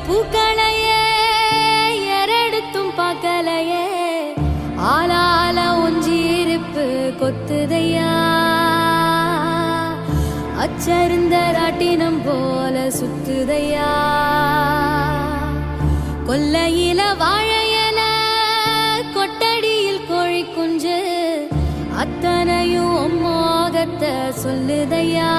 பூக்களையே எரெடுத்தும் பார்க்கலையே ஆளால ஒஞ்சிருப்பு கொத்துதையா அச்சருந்த ராட்டினம் போல சுத்துதையா கொல்லையில வாழையல கொட்டடியில் கோழி குஞ்சு அத்தனையும் மோகத்தை சொல்லுதையா